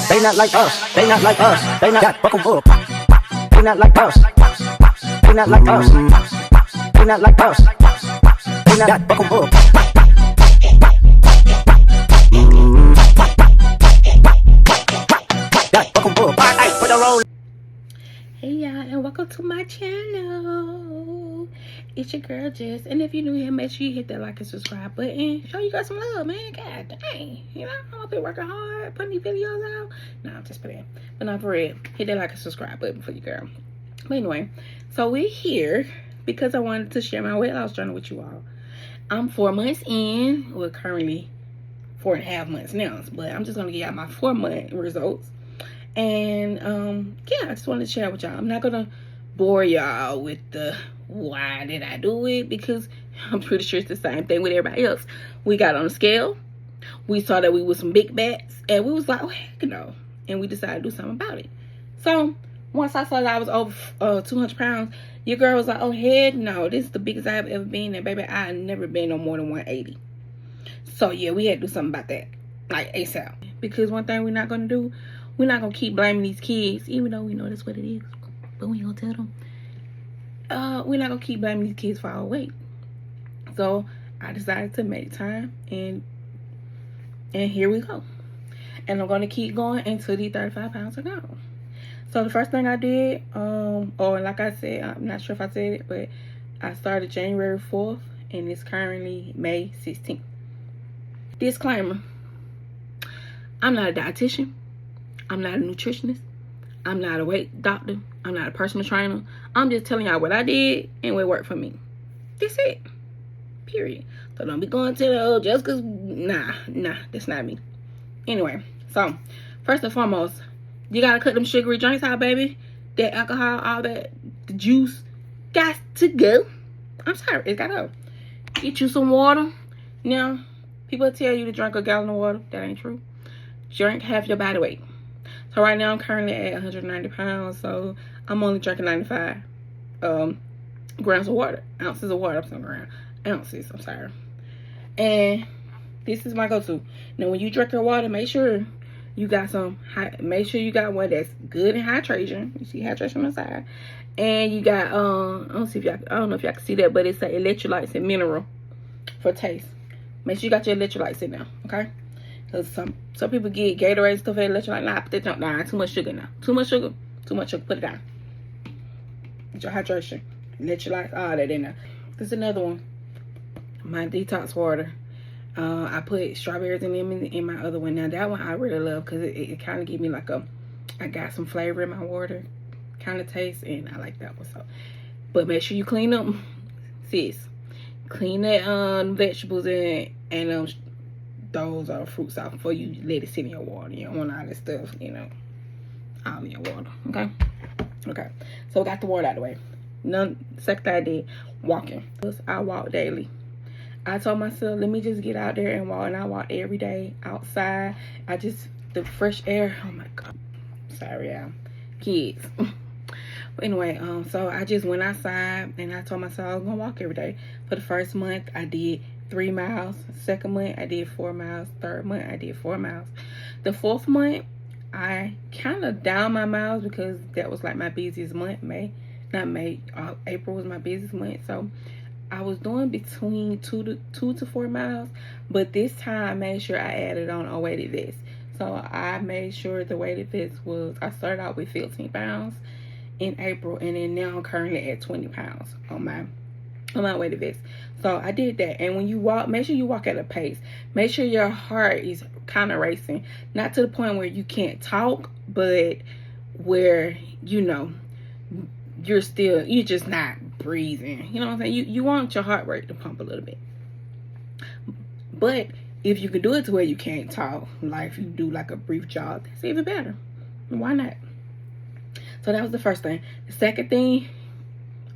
They not like us. They not like us. They not got buckle up. They not like us. They not like us. They not like us. They not got buckle up. Got buckle up. I put a roll. Hey y'all, and welcome to my channel. It's your girl Jess, and if you're new here, make sure you hit that like and subscribe button. Show you guys some love, man. God dang, you know, I'm up here working hard, putting these videos out. No, I'm just playing, but not for real. Hit that like and subscribe button for you, girl. But anyway, so we're here because I wanted to share my weight loss journey with you all. I'm 4 months in. Well, currently 4.5 months now, but I'm just gonna give y'all my 4-month results. And yeah, I just wanted to share with y'all. I'm not gonna bore y'all with the why did I do it, because I'm pretty sure it's the same thing with everybody else. We got on the scale, we saw that we was some big bats, and we was like, oh heck no, and we decided to do something about it. So once I saw that I was over 200 pounds, your girl was like, oh heck no, this is the biggest I've ever been, and baby, I never been no more than 180. So yeah, we had to do something about that, like ASAP. Because one thing we're not gonna do, we're not gonna keep blaming these kids, even though we know that's what it is, but we gonna tell them. We're not gonna keep blaming these kids for our weight. So I decided to make time, and here we go. And I'm gonna keep going until these 35 pounds are gone. So the first thing I did, or like I said, I'm not sure if I said it, but I started January 4th, and it's currently May 16th. Disclaimer: I'm not a dietitian. I'm not a nutritionist. I'm not a weight doctor. I'm not a personal trainer. I'm just telling y'all what I did and what worked for me. That's it. Period. So don't be going to the just cause nah, that's not me. Anyway, so first and foremost, you gotta cut them sugary drinks out, baby. That alcohol, all that, the juice, got to go. I'm sorry, it gotta go. Get you some water. Now, people tell you to drink a gallon of water. That ain't true. Drink half your body weight. So right now I'm currently at 190 pounds, so I'm only drinking 95 grams of water, ounces of water. I'm saying grams, ounces. I'm sorry. And this is my go-to. Now, when you drink your water, make sure you got some. Make sure you got one that's good in hydration. You see hydration on the side, and you got I don't know if y'all can see that, but it's electrolytes and mineral for taste. Make sure you got your electrolytes in there, okay? Because some people get Gatorade and stuff, electrolyte. Nah, put that junk down. Too much sugar now. Too much sugar. Too much sugar. Put it down. Get your hydration. Electrolytes, all that in there. This is another one. My detox water. I put strawberries and lemon in my other one. Now, that one I really love because it kind of gives me like I got some flavor in my water kind of taste, and I like that one. So, but make sure you clean up, sis. Clean that vegetables and those fruits out before you let it sit in your water. You don't want all this stuff, you know, all in your water. Okay, so we got the water out of the way. Second thing I did, walking. I walk daily. I told myself, let me just get out there and walk, and I walk every day outside. The fresh air, oh my god, sorry y'all, kids. But anyway, so I just went outside, and I told myself I was gonna walk every day. For the first month I did 3 miles. Second month I did 4 miles. Third month I did 4 miles. The fourth month I kind of down my miles because that was like my busiest month. April was my busiest month. So I was doing between 2 to 4 miles, but this time I made sure I added on a weighted vest. So I made sure the weighted vest was, I started out with 15 pounds in April, and then now I'm currently at 20 pounds on my weighted vest. So I did that. And when you walk, make sure you walk at a pace. Make sure your heart is kind of racing, not to the point where you can't talk, but where, you know, you're just not breathing. You know what I'm saying? You want your heart rate to pump a little bit. But if you can do it to where you can't talk, like if you do like a brief jog, that's even better. Why not? So that was the first thing. The second thing,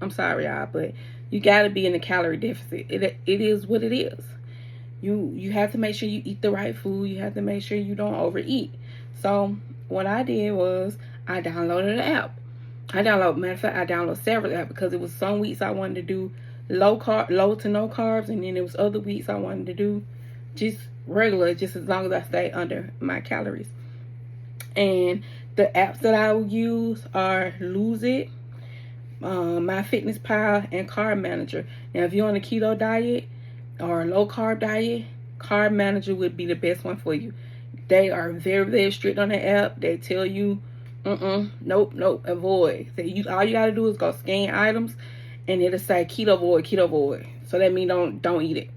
I'm sorry y'all, but you gotta be in a calorie deficit. It is what it is. You have to make sure you eat the right food. You have to make sure you don't overeat. So what I did was I downloaded an app. Matter of fact, I downloaded several apps because it was some weeks I wanted to do low to no carbs, and then there was other weeks I wanted to do just regular, just as long as I stay under my calories. And the apps that I will use are Lose It, MyFitnessPal, and Carb Manager. Now, if you're on a keto diet or a low carb diet, Carb Manager would be the best one for you. They are very, very strict on the app. They tell you, nope, avoid. So all you gotta do is go scan items, and it'll say keto avoid. So that means don't eat it.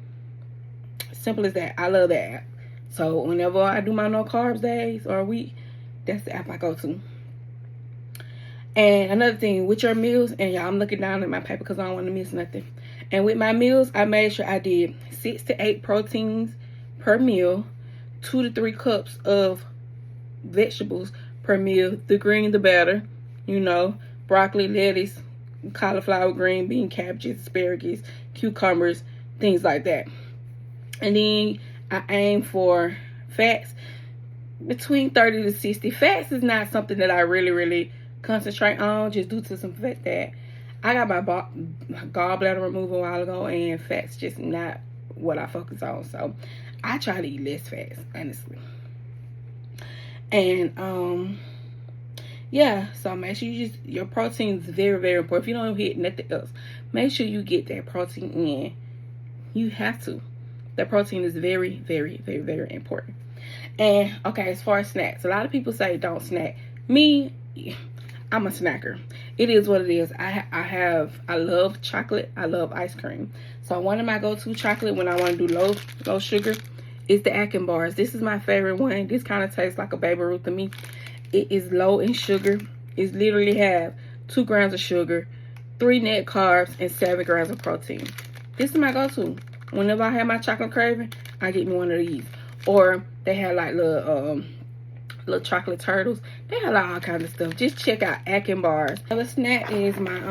Simple as that. I love that app. So whenever I do my no carbs days or a week, that's the app I go to. And another thing, with your meals, and y'all, I'm looking down at my paper because I don't want to miss nothing. And with my meals, I made sure I did 6 to 8 proteins per meal, 2 to 3 cups of vegetables per meal. The green, the better. You know, broccoli, lettuce, cauliflower, green bean, cabbages, asparagus, cucumbers, things like that. And then I aim for fats between 30 to 60. Fats is not something that I really concentrate on, just due to some fact that I got my gallbladder removed a while ago, and fat's just not what I focus on. So I try to eat less fats, honestly. And yeah, so make sure your protein is very important. If you don't hit nothing else, make sure you get that protein in. You have to. That protein is very important. And okay, as far as snacks, a lot of people say don't snack. Me, I'm a snacker. It is what it is. I love chocolate. I love ice cream. So one of my go-to chocolate when I want to do low sugar is the Atkins bars. This is my favorite one. This kind of tastes like a Baby Ruth to me. It is low in sugar. It literally have 2 grams of sugar, 3 net carbs, and 7 grams of protein. This is my go-to. Whenever I have my chocolate craving, I get me one of these. Or they have like little chocolate turtles. They have like all kinds of stuff. Just check out Atkins bars. Another snack is my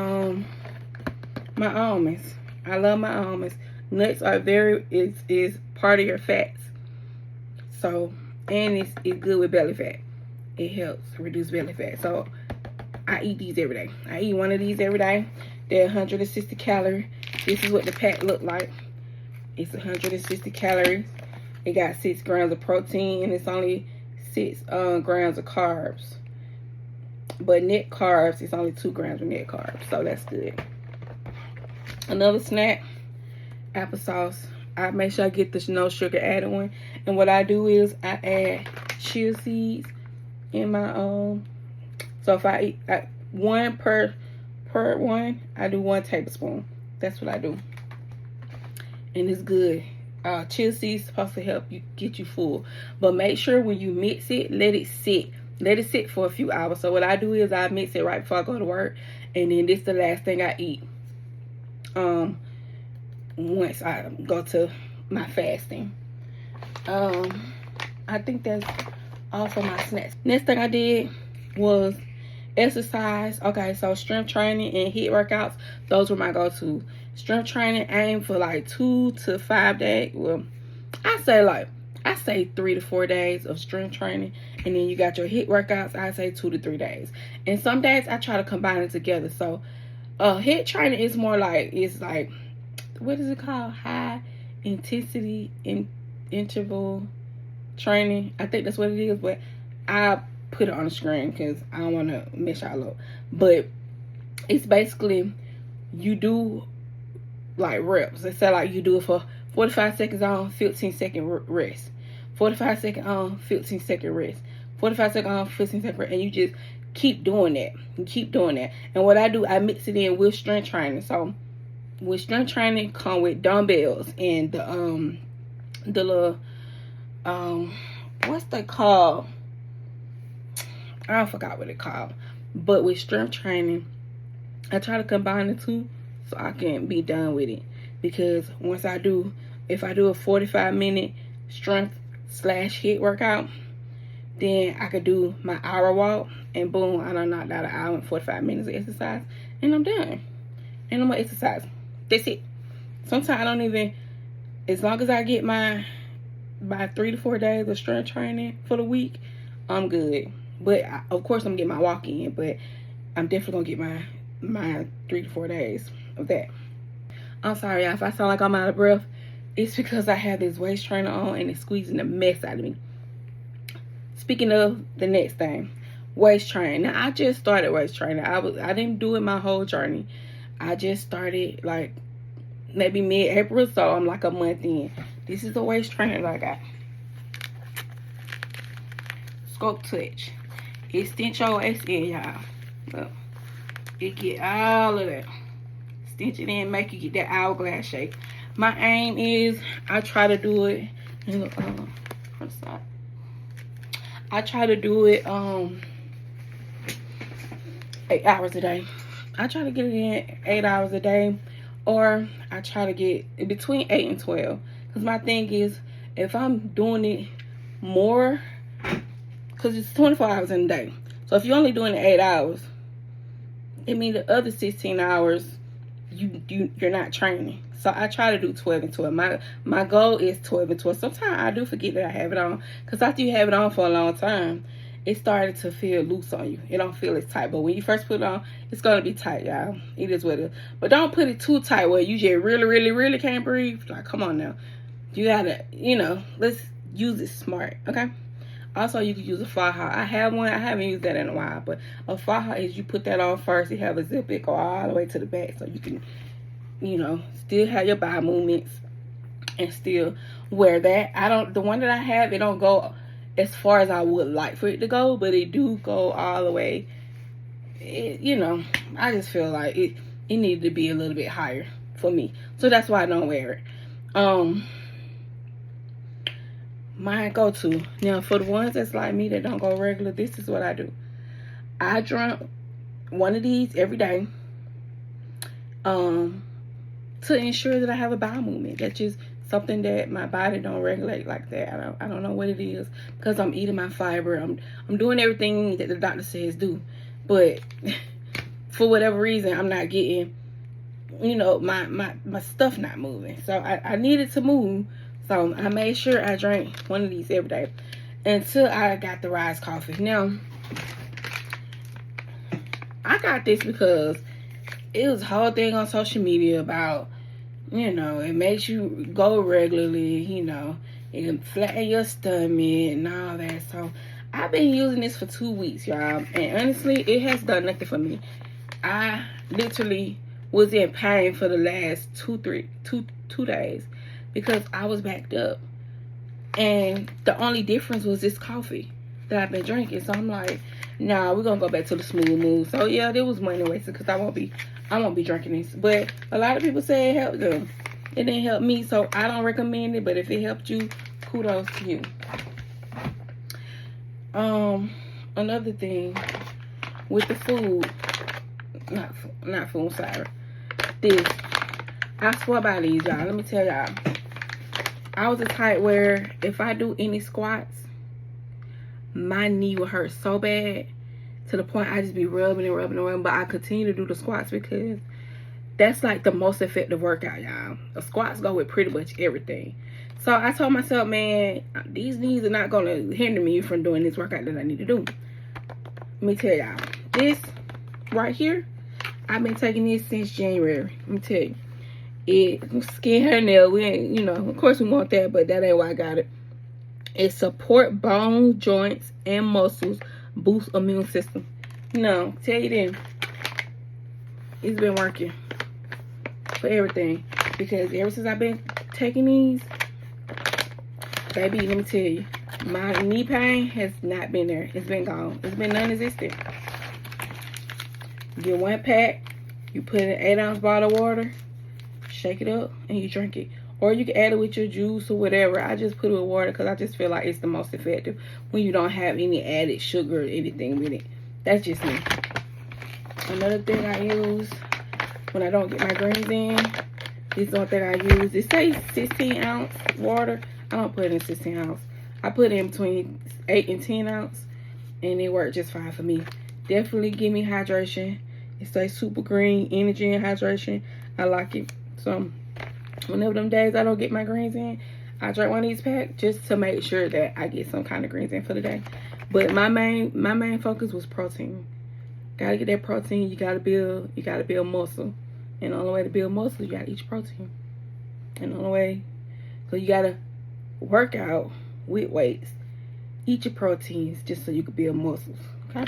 almonds. I love my almonds. Nuts are is part of your fats. So, and it's good with belly fat. It helps reduce belly fat. So I eat these every day. I eat one of these every day. They're 160 calories. This is what the pack look like. It's 160 calories. It got 6 grams of protein, and it's only 6 grams of carbs. But net carbs, it's only 2 grams of net carbs. So that's good. Another snack, applesauce. I make sure I get the no sugar added one. And what I do is I add chia seeds in my so if I eat one per one, I do 1 tablespoon. That's what I do. And it's good. Chia seeds supposed to help you get you full, but make sure when you mix it, let it sit for a few hours. So what I do is I mix it right before I go to work, and then this is the last thing I eat once I go to my fasting. I think that's all for my snacks. Next thing I did was exercise. Okay, so strength training and HIIT workouts, those were my go-to. Strength training, aim for like 2 to 5 days. Well, I say 3 to 4 days of strength training, and then you got your HIIT workouts. I say 2 to 3 days, and some days I try to combine it together. So HIIT training is more like, it's like, what is it called, high intensity interval training. I think that's what it is, but I put it on the screen because I don't want to mess y'all up. But it's basically, you do like reps. Let's say like you do it for 45 seconds on, 15-second rest. 45 seconds on, 15-second rest. 45 seconds on, 15-second rest. And you just keep doing that. You keep doing that. And what I do, I mix it in with strength training. So with strength training come with dumbbells and the little what's that called? I forgot what it called. But with strength training, I try to combine the two so I can be done with it. Because once I do, if I do a 45-minute strength / HIIT workout, then I could do my hour walk, and boom, I done knocked out an hour and 45 minutes of exercise, and I'm done. And I'm gonna exercise. That's it. Sometimes I don't even, as long as I get my 3 to 4 days of strength training for the week, I'm good. But of course I'm gonna get my walk in, but I'm definitely gonna get my 3 to 4 days of that. I'm sorry, y'all, if I sound like I'm out of breath, it's because I have this waist trainer on and it's squeezing the mess out of me. speaking of the next thing, waist training. Now, I just started waist training. I didn't do it my whole journey. I just started like maybe mid-April, so I'm like a month in. This is the waist trainer that I got. Sculpt Touch. It's Stench XL, y'all. Look, it get all of that. Stench it in, make you get that hourglass shape. My aim is I try to do it. I try to do it 8 hours a day. I try to get it in 8 hours a day, or I try to get between 8 and 12. Because my thing is, if I'm doing it more, because it's 24 hours in a day. So if you're only doing it 8 hours, it means the other 16 hours you're not training. So I try to do 12 and 12. My goal is 12 and 12. Sometimes I do forget that I have it on, because after you have it on for a long time, it started to feel loose on you. It don't feel as tight. But when you first put it on, it's going to be tight, y'all. It is what it is. But don't put it too tight where you just really, really, really can't breathe. Like, come on now. You got to, let's use it smart, okay? Also, you can use a faja. I have one. I haven't used that in a while. But a faja is you put that on first. You have a zip. It go all the way to the back. So you can, still have your bowel movements and still wear that. The one that I have, it don't go as far as I would like for it to go, but it do go all the way. I just feel like it needed to be a little bit higher for me, so that's why I don't wear it. My go-to now for the ones that's like me that don't go regular, this is what I do. I drink one of these every day to ensure that I have a bowel movement. That's just something that my body don't regulate like that. I don't know what it is, because I'm eating my fiber. I'm doing everything that the doctor says do, but for whatever reason, I'm not getting, my stuff not moving. So I needed to move. So I made sure I drank one of these every day until I got the Rise Coffee. Now, I got this because it was a whole thing on social media about, it makes you go regularly, it can flatten your stomach and all that. So I've been using this for 2 weeks, y'all, and honestly, it has done nothing for me. I literally was in pain for the last two days because I was backed up, and the only difference was this coffee that I've been drinking. So I'm like, nah, we're gonna go back to the smooth move. So yeah, there was money wasted because I won't be drinking this. But a lot of people say it helped them. It didn't help me, so I don't recommend it. But if it helped you, kudos to you. Another thing with the food, not food, sorry. This, I swear by these, y'all. Let me tell y'all. I was the type where if I do any squats, my knee would hurt so bad to the point I just be rubbing and rubbing and rubbing. But I continue to do the squats because that's like the most effective workout, y'all. The squats go with pretty much everything. So I told myself, man, these knees are not going to hinder me from doing this workout that I need to do. Let me tell y'all, this right here, I've been taking this since January. Let me tell you. Skin, hair, nail, we ain't, of course we want that, but that ain't why I got it. It support bones, joints, and muscles, boost immune system. Tell you then, it's been working for everything, because ever since I've been taking these, baby, let me tell you, my knee pain has not been there. It's been gone. It's been non-existent. You get one pack, you put in an 8-ounce bottle of water, shake it up, and you drink it. Or you can add it with your juice or whatever. I just put it with water because I just feel like it's the most effective when you don't have any added sugar or anything with it. That's just me. Another thing I use when I don't get my greens in, this is one thing I use. It says 16-ounce water. I don't put it in 16-ounce. I put it in between 8 and 10 ounce, and it worked just fine for me. Definitely give me hydration. It says super green, energy and hydration. I like it. So whenever them days I don't get my greens in, I drink one of these packs just to make sure that I get some kind of greens in for the day. But my main focus was protein. Gotta get that protein. You gotta build muscle. And the only way to build muscle, you gotta eat your protein. And the only way, so you gotta work out with weights. Eat your proteins just so you can build muscles, okay?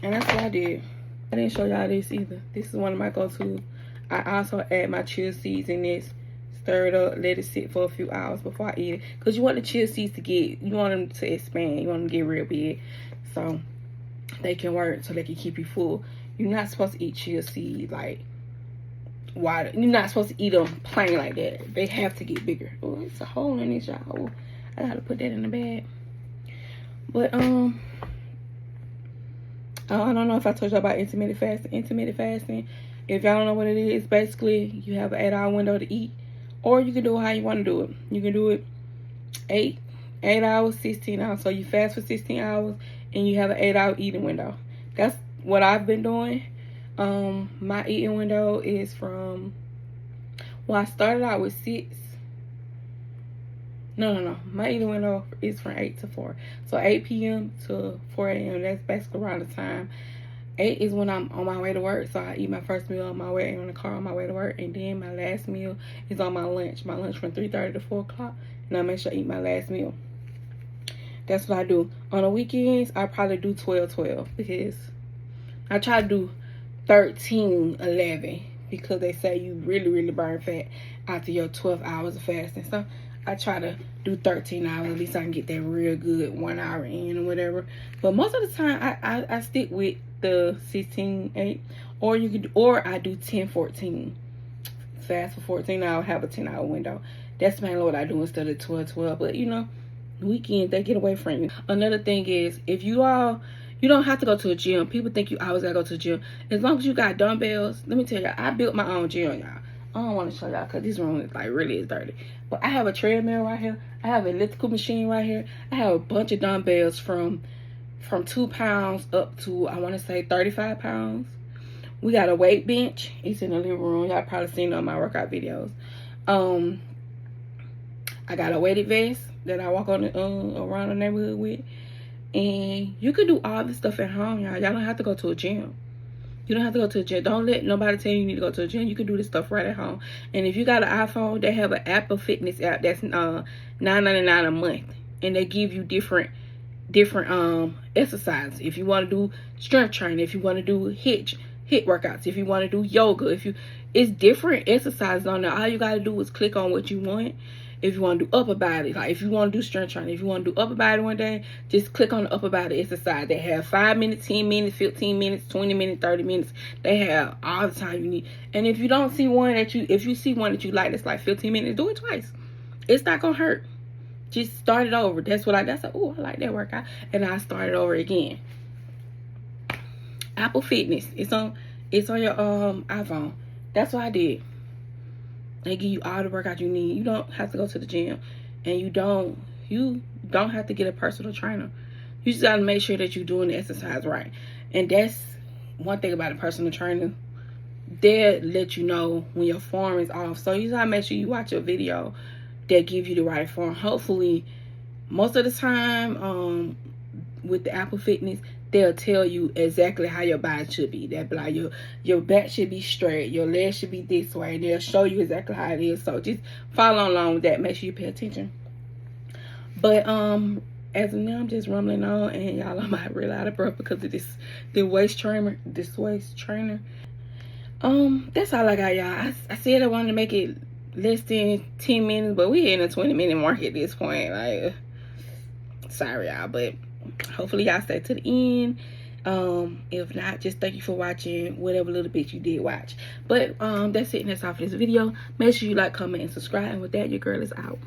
And that's what I did. I didn't show y'all this either. This is one of my go-to. I also add my chia seeds in this. Stir it up, let it sit for a few hours before I eat it. Because you want the chia seeds to you want them to expand. You want them to get real big. So they can work, so they can keep you full. You're not supposed to eat chia seeds like why. You're not supposed to eat them plain like that. They have to get bigger. Oh, it's a hole in this, y'all. I gotta put that in the bag. But I don't know if I told you about intermittent fasting. Intermittent fasting, if y'all don't know what it is, basically you have an 8-hour window to eat, or you can do it how you want to do it. You can do it 8 hours, 16 hours. So you fast for 16 hours and you have an 8-hour eating window. That's what I've been doing. My eating window is from, well, I started out with 6. No. My eating window is from 8 to 4. So 8 p.m. to 4 a.m. That's basically around the time. 8 is when I'm on my way to work. So I eat my first meal on my way in the car on my way to work. And then my last meal is on my lunch. My lunch from 3:30 to 4 o'clock. And I make sure I eat my last meal. That's what I do. On the weekends, I probably do 12-12. Because I try to do 13-11. Because they say you really, really burn fat after your 12 hours of fasting. So I try to do 13 hours. At least I can get that real good 1 hour in or whatever. But most of the time, I stick with the 16-8. Or I do 10-14. Fast for 14 hours, have a 10-hour window. That's mainly what I do instead of 12-12. But, you know, weekends, they get away from you. Another thing is, if you don't have to go to a gym. People think you always gotta go to the gym. As long as you got dumbbells, let me tell y'all, I built my own gym, y'all. I don't want to show y'all because this room is like really is dirty. But I have a treadmill right here. I have an elliptical machine right here. I have a bunch of dumbbells from 2 pounds up to, I want to say, 35 pounds. We got a weight bench. It's in the living room. Y'all probably seen it on my workout videos. I got a weighted vest that I walk on around the neighborhood with. And you can do all this stuff at home, y'all. Y'all don't have to go to a gym. You don't have to go to a gym. Don't let nobody tell you need to go to a gym. You can do this stuff right at home. And if you got an iPhone, they have an Apple Fitness app that's $9.99 a month. And they give you different exercises. If you want to do strength training, if you want to do HIIT workouts, if you want to do yoga, it's different exercises on there. All you got to do is click on what you want. If you want to do upper body, like if you want to do strength training, if you want to do upper body one day, just click on the upper body exercise. They have 5 minutes, 10 minutes, 15 minutes, 20 minutes, 30 minutes. They have all the time you need. And if you don't see one if you see one that you like that's like 15 minutes, do it twice. It's not gonna hurt. Just start it over. That's like, oh, I like that workout. And I start it over again. Apple Fitness. It's on your iPhone. That's what I did. They give you all the workout you need. You don't have to go to the gym. And you don't have to get a personal trainer. You just got to make sure that you're doing the exercise right. And that's one thing about a personal trainer. They'll let you know when your form is off. So you got to make sure you watch a video that give you the right form. Hopefully, most of the time, with the Apple Fitness, they'll tell you exactly how your body should be. They'll be like, your back should be straight, your legs should be this way. They'll show you exactly how it is. So just follow along with that. Make sure you pay attention. But as of now, I'm just rumbling on, and y'all, I might really out of breath because of the waist trainer. That's all I got, y'all. I said I wanted to make it less than 10 minutes, but we in a 20-minute mark at this point. Like, sorry, y'all, but hopefully y'all stay to the end. If not, just thank you for watching whatever little bit you did watch. But that's it, and that's all for this video. Make sure you like, comment, and subscribe. And with that, your girl is out.